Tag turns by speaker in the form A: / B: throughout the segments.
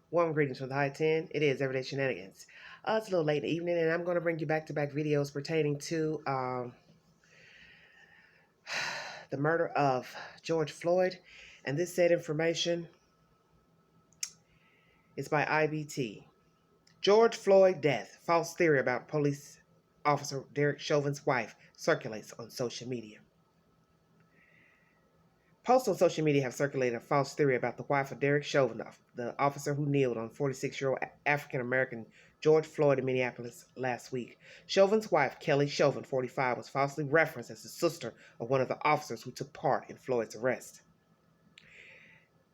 A: Warm greetings from the High 10. It is Everyday Shenanigans. It's a little late in the evening, and I'm going to bring you back-to-back videos pertaining to the murder of George Floyd. And this said information is by IBT. George Floyd death. False theory about police officer Derek Chauvin's wife circulates on social media. Posts on social media have circulated a false theory about the wife of Derek Chauvin, the officer who kneeled on 46-year-old African-American George Floyd in Minneapolis last week. Chauvin's wife, Kelly Chauvin, 45, was falsely referenced as the sister of one of the officers who took part in Floyd's arrest.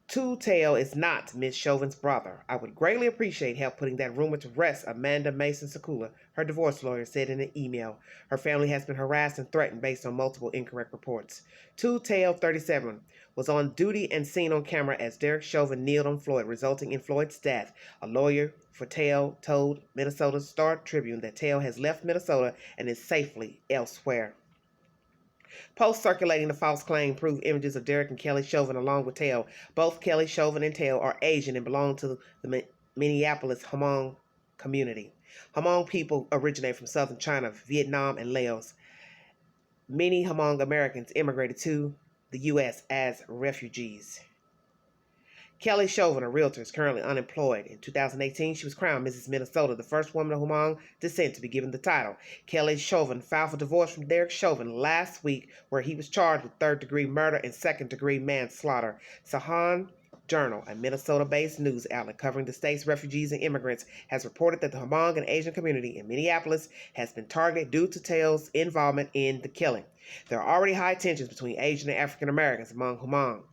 A: Tool Tale is not Miss Chauvin's brother. I would greatly appreciate help putting that rumor to rest, Amanda Mason Sakula, her divorce lawyer, said in an email. Her family has been harassed and threatened based on multiple incorrect reports. Tool Tale, 37, was on duty and seen on camera as Derek Chauvin kneeled on Floyd, resulting in Floyd's death. A lawyer for Tale told Minnesota Star Tribune that Tale has left Minnesota and is safely elsewhere. Posts circulating the false claim prove images of Derek and Kelly Chauvin along with Tale. Both Kelly Chauvin and Tale are Asian and belong to the Minneapolis Hmong community. Hmong people originate from southern China, Vietnam, and Laos. Many Hmong Americans immigrated to the U.S. as refugees. Kelly Chauvin, a realtor, is currently unemployed. In 2018, she was crowned Mrs. Minnesota, the first woman of Hmong descent to be given the title. Kelly Chauvin filed for divorce from Derek Chauvin last week, where he was charged with third-degree murder and second-degree manslaughter. Sahan Journal, a Minnesota-based news outlet covering the state's refugees and immigrants, has reported that the Hmong and Asian community in Minneapolis has been targeted due to Tale's involvement in the killing. There are already high tensions between Asian and African Americans among Hmong.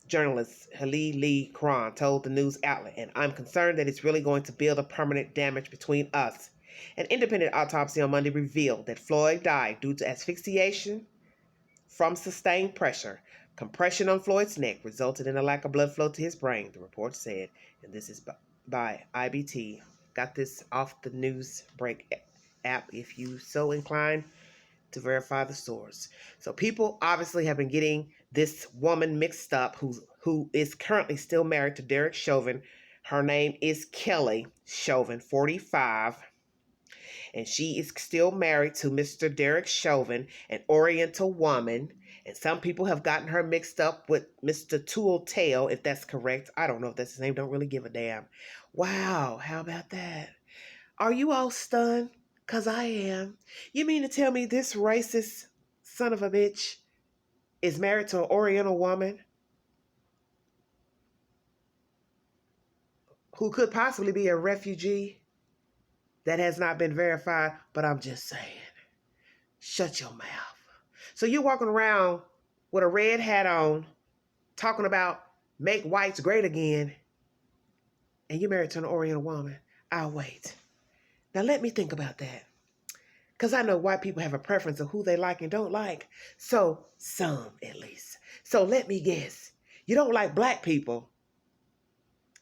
A: Journalist Haley Lee Cron told the news outlet, and I'm concerned that it's really going to build a permanent damage between us. An independent autopsy on Monday revealed that Floyd died due to asphyxiation from sustained pressure. Compression on Floyd's neck resulted in a lack of blood flow to his brain, the report said. And this is by IBT. Got this off the news break app if you so inclined to verify the source. So people obviously have been getting this woman mixed up who is currently still married to Derek Chauvin. Her name is Kelly Chauvin, 45. And she is still married to Mr. Derek Chauvin, an Oriental woman. And some people have gotten her mixed up with Mr. Tool Tale, if that's correct. I don't know if that's his name. Don't really give a damn. Wow, how about that? Are you all stunned? Because I am. You mean to tell me this racist son of a bitch is married to an Oriental woman who could possibly be a refugee? That has not been verified, but I'm just saying. Shut your mouth. So you're walking around with a red hat on, talking about make whites great again, and you're married to an Oriental woman. I'll wait. Now let me think about that. Because I know white people have a preference of who they like and don't like. So, some at least. So let me guess. You don't like black people,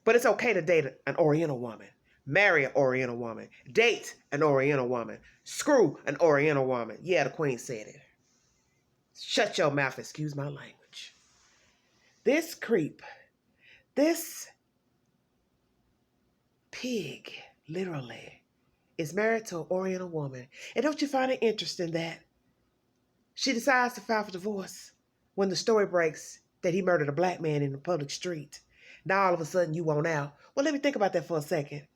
A: but it's okay to date an Oriental woman. Marry an Oriental woman. Date an Oriental woman. Screw an Oriental woman. Yeah, the queen said it. Shut your mouth, excuse my language. This creep, this pig, literally, is married to an Oriental woman. And don't you find it interesting that she decides to file for divorce when the story breaks that he murdered a black man in the public street? Now all of a sudden you want out. Well, let me think about that for a second.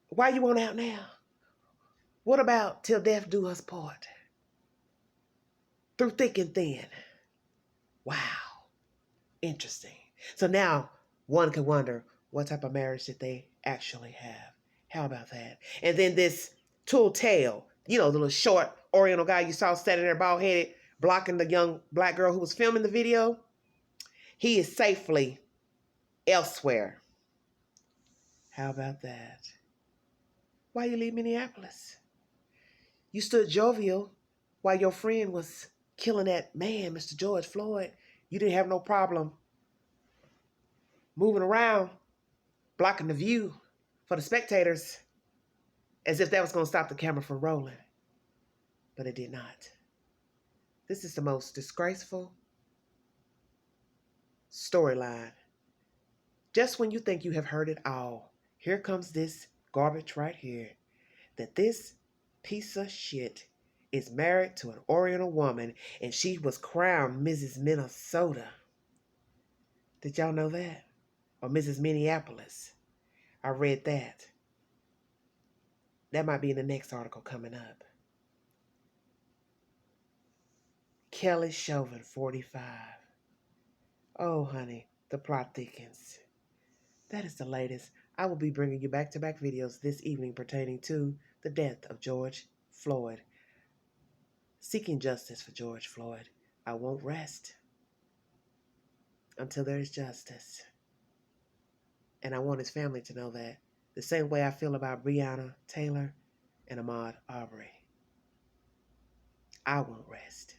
A: Why you want out now? What about till death do us part? Through thick and thin. Wow. Interesting. So now one can wonder what type of marriage did they actually have. How about that? And then this Tool Tale, the little short Oriental guy you saw standing there bald-headed, blocking the young black girl who was filming the video. He is safely elsewhere. How about that? Why you leave Minneapolis? You stood jovial while your friend was killing that man, Mr. George Floyd. You didn't have no problem moving around, blocking the view for the spectators, as if that was going to stop the camera from rolling. But it did not. This is the most disgraceful storyline Just when you think you have heard it all, here comes this garbage right here. That this piece of shit is married to an Oriental woman and she was crowned Mrs. Minnesota. Did y'all know that? Or Mrs. Minneapolis? I read that. That might be in the next article coming up. Kelly Chauvin, 45. Oh, honey, the plot thickens. That is the latest. I will be bringing you back-to-back videos this evening pertaining to the death of George Floyd. Seeking justice for George Floyd. I won't rest until there is justice. And I want his family to know that. The same way I feel about Breonna Taylor and Ahmaud Arbery. I won't rest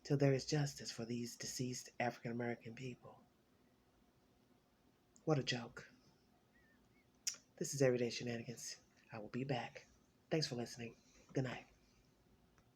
A: till there is justice for these deceased African American people. What a joke. This is Everyday Shenanigans. I will be back. Thanks for listening. Good night.